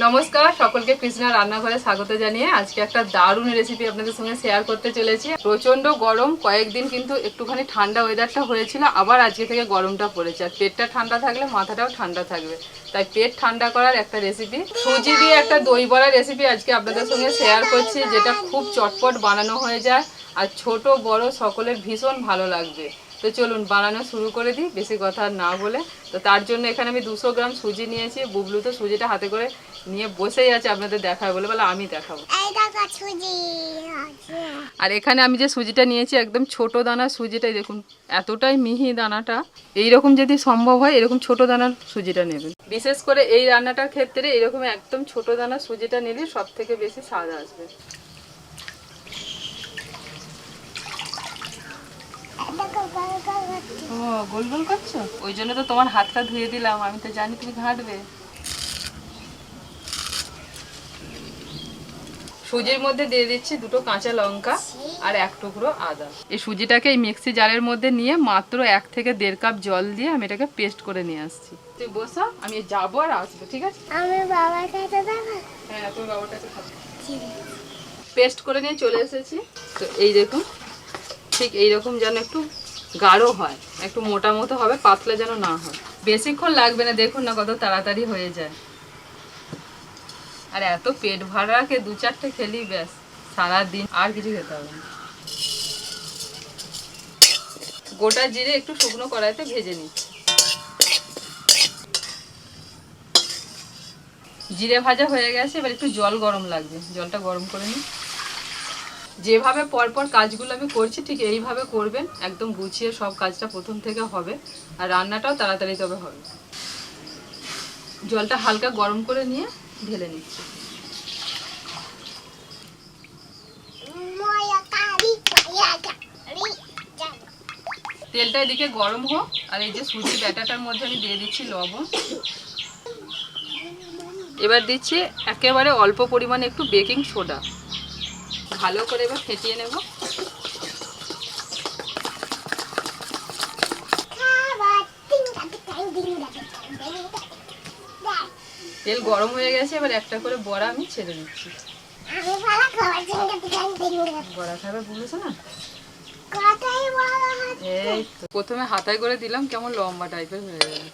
নমস্কার সকলকে কৃষ্ণা রান্নাঘরে স্বাগত জানিয়ে আজকে একটা দারুণ রেসিপি আপনাদের সঙ্গে শেয়ার করতে চলেছি। প্রচন্ড গরম, কয়েকদিন কিন্তু একটুখানি ঠান্ডা ওয়েদারটা হয়েছিল, আবার আজকে থেকে গরমটা পড়েছে। আর পেটটা ঠান্ডা থাকলে মাথাটাও ঠান্ডা থাকবে, তাই পেট ঠান্ডা করার একটা রেসিপি, সুজি দিয়ে একটা দই বড়া রেসিপি আজকে আপনাদের সঙ্গে শেয়ার করছি, যেটা খুব চটপট বানানো হয়ে যায় আর ছোট বড় সকলের ভীষণ ভালো লাগবে। তো চলুন বানানো শুরু করে দিই, বেশি কথা না বলে। তো তার জন্য এখানে আমি 200 গ্রাম সুজি নিয়েছি। বুবলু তো সুজিটা হাতে করে নিয়ে বসেই আছে আপনাদের দেখাবে বলে, বলে আমি দেখাবো। আর এখানে আমি যে সুজিটা নিয়েছি একদম ছোট দানার সুজিটাই, দেখুন এতটাই মিহি দানাটা। এইরকম যদি সম্ভব হয় এরকম ছোট দানার সুজিটা নেবেন। বিশেষ করে এই রান্নাটার ক্ষেত্রে এরকম একদম ছোট দানার সুজিটা নিলে সব থেকে বেশি স্বাদ আসবে। ও গোল গোল করছো, ওই জন্য তো তোমার হাতটা ধুয়ে দিলাম, আমি তো জানি তুমি ঘাঁটবে। সুজির মধ্যে দিয়ে দিচ্ছি 2টো কাঁচা লঙ্কা আর 1 টুকরো আদা। এই সুজিটাকে এই মিক্সি জারের মধ্যে নিয়ে মাত্র 1 থেকে 1.5 কাপ জল দিয়ে আমি এটাকে পেস্ট করে নিয়ে আসছি। তুই বসা, আমি যাবো আর আসবো, ঠিক আছে? আমি বাবার কাছে যাবো। হ্যাঁ, তুমি বাবার কাছে খাবে। পেস্ট করে নিয়ে চলে এসেছি। তো এই দেখুন, ঠিক এইরকম যেন একটু গাঢ় হয়, একটু মোটা মতো হবে, পাতলা যেন না হয়। বেশিক্ষণ লাগবে না, দেখুন না কত তাড়াতাড়ি হয়ে যায়। আর এত পেট ভরাকে 2-4টে খেলি ব্যাস, সারাদিন আর কিছু খেতে হবে না। গোটা জিরে একটু শুকনো কড়াইতে ভেজে নিচ্ছি। জিরে ভাজা হয়ে গেছে, এবার একটু জল গরম লাগবে, জলটা গরম করে নিই। যেভাবে পরপর কাজগুলো আমি করছি ঠিক এইভাবে করবেন, একদম গুছিয়ে সব কাজটা প্রথম থেকে হবে, আর রান্নাটাও তাড়াতাড়ি তবে হবে। জলটা হালকা গরম করে নিয়ে ঢেলে নিচ্ছি। তেলটা এদিকে গরম হোক, আর এই যে সুজি ব্যাটাটার মধ্যে আমি দিয়ে দিচ্ছি লবণ। এবার দিচ্ছি একেবারে অল্প পরিমাণে একটু বেকিং সোডা। ভালো করে এবার ফেটিয়ে নেব। তেল গরম হয়ে গেছে, এবার একটা করে বড়া আমি ছেড়ে দিচ্ছি। বড়া খাবে বলেছো না? এই তো প্রথমে হাতায় করে দিলাম, কেমন লম্বা টাইপের হয়ে গেল।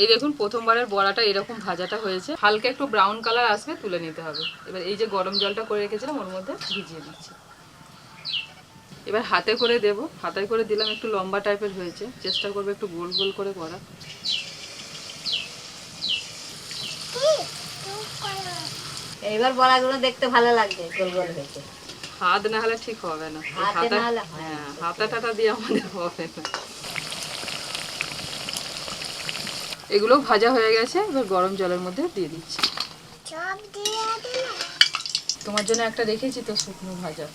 এই দেখুন প্রথমবারের বড়াটা এরকম ভাজাটা হয়েছে, হালকা একটু ব্রাউন কালার আসবে, তুলে নিতে হবে। এবার এই যে গরম জলটা করে রেখেছিলাম ওর মধ্যে ভিজিয়ে দিচ্ছি। এবার হাতে করে দেব, হাতায় করে দিলাম, একটু লম্বা টাইপের হয়েছে, চেষ্টা করবো একটু গোল গোল করে করা। এইবার বড়াগুলো দেখতে ভালো লাগবে, গোল গোল হয়েছে। হাত না হলে ঠিক হবে না, হ্যাঁ হাতা টাতা দিয়ে আমাদের হবে না। এগুলো ভাজা হয়ে গেছে, এবার গরম জলের মধ্যে দিয়ে দিচ্ছি। তোমার জন্য একটা রেখেছি তো শুকনো ভাজা।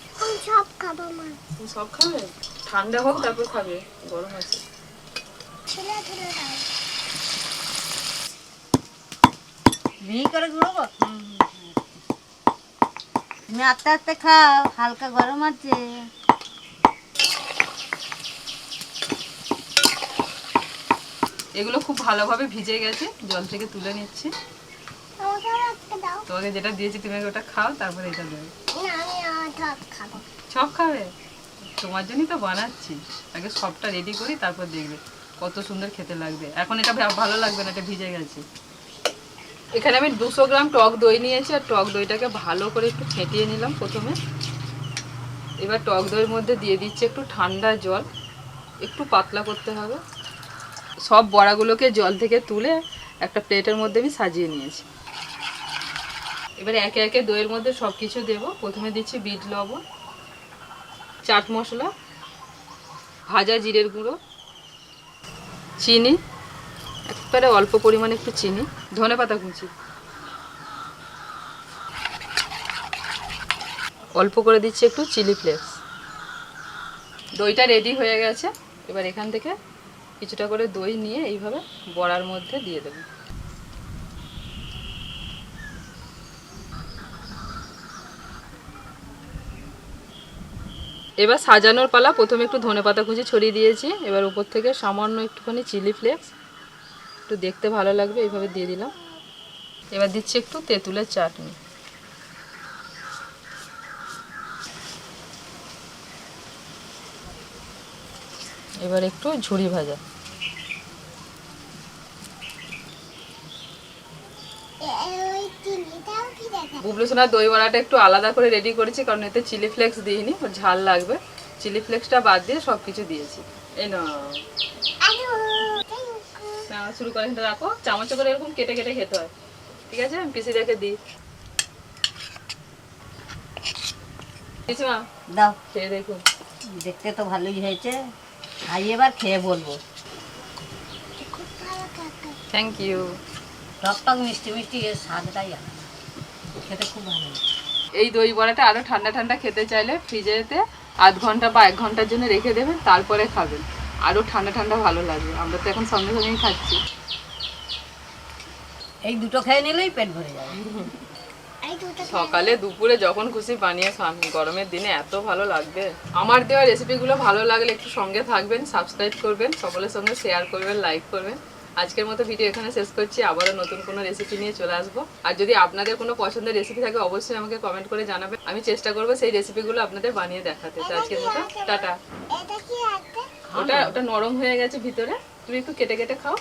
সব খাবো মা। তুমি সব খাবে? ঠান্ডা হোক তারপর খাবে, গরম আছে। মিহি করে গুঁড়ো। তুমি আস্তে আস্তে খাও, হালকা গরম আছে। এগুলো খুব ভালোভাবে ভিজে গেছে, জল থেকে তুলে নিচ্ছি। তোমাকে যেটা দিয়েছি তুমি ওটা খাও, তারপরে এটা দেবে। সব খাবে? তোমার জন্যই তো বানাচ্ছি, আগে সবটা রেডি করি, তারপর দেখবে কত সুন্দর খেতে লাগবে। এখন এটা ভালো লাগবে না, এটা ভিজে গেছে। এখানে আমি 200 গ্রাম টক দই নিয়েছি, আর টক দইটাকে ভালো করে একটু ফেটিয়ে নিলাম প্রথমে। এবার টক দইয়ের মধ্যে দিয়ে দিচ্ছি একটু ঠান্ডা জল, একটু পাতলা করতে হবে। সব বড়াগুলোকে জল থেকে তুলে একটা প্লেটের মধ্যে আমি সাজিয়ে নিয়েছি। এবার একে একে দইয়ের মধ্যে সব কিছু দেবো। প্রথমে দিচ্ছি বিট লবণ, চাট মশলা, ভাজা জিরের গুঁড়ো, চিনি, একবারে অল্প পরিমাণে একটু চিনি, ধনেপাতা কুচি, অল্প করে দিচ্ছি একটু চিলি ফ্লেক্স। দইটা রেডি হয়ে গেছে, এবার এখান থেকে কিছুটা করে দই নিয়ে এইভাবে বড়ার মধ্যে দিয়ে দেবো। এবার সাজানোর পালা। প্রথমে একটু ধনেপাতা কুচি ছড়িয়ে দিয়েছি, এবার উপর থেকে সামান্য একটুখানি চিলি ফ্লেক্স, একটু দেখতে ভালো লাগবে এইভাবে দিয়ে দিলাম। এবার দিচ্ছি একটু তেঁতুলের চাটনি। এবার একটু ঝুরি ভাজা। বুবলু সোনার দই বড়াটা একটু আলাদা করে রেডি করেছি, কারণ এতে চিলি ফ্লেক্স দিইনি, ওর ঝাল লাগবে। চিলি ফ্লেক্সটা বাদ দিয়ে সব কিছু দিয়েছি। এই না শুরু করে রাখো, চামচে করে এরকম কেটে কেটে খেতে হয়। ঠিক আছে, আমি পিসি রেখে দিই। মা দাও, খেয়ে দেখুন। দেখতে তো ভালোই হয়েছে, খাই এবার খেয়ে বলবো। Thank you. টক টক মিষ্টি মিষ্টি এর স্বাদটাই আলাদা, খেতে খুব ভালো লাগে। এই দই বড়াটা আরো ঠান্ডা ঠান্ডা খেতে চাইলে ফ্রিজেতে আধ ঘন্টা বা 1 ঘন্টার জন্য রেখে দেবেন, তারপরে খাবেন। আরো ঠান্ডা ঠান্ডা ভালো লাগবে। আমরা তো এখন সঙ্গে সঙ্গেই খাচ্ছি। এই দুটো খেয়ে নিলেই পেট ভরে যাবে। সকালে দুপুরে যখন খুশি বানিয়ে খান, গরমের দিনে এত ভালো লাগবে। আমার দেওয়া রেসিপিগুলো ভালো লাগলে একটু সঙ্গে থাকবেন, সাবস্ক্রাইব করবেন, সকলের সঙ্গে শেয়ার করবেন, লাইক করবেন। আজকের মতো ভিডিও এখানে শেষ করছি। আবারও নতুন কোনো রেসিপি নিয়ে চলে আসবো। আর যদি আপনাদের কোনো পছন্দের রেসিপি থাকে অবশ্যই আমাকে কমেন্ট করে জানাবেন। আমি চেষ্টা করবো সেই রেসিপিগুলো আপনাদের বানিয়ে দেখাতে। তো আজকের মতো টাটা। ওটা নরম হয়ে গেছে ভিতরে, তুমি একটু কেটে কেটে খাও।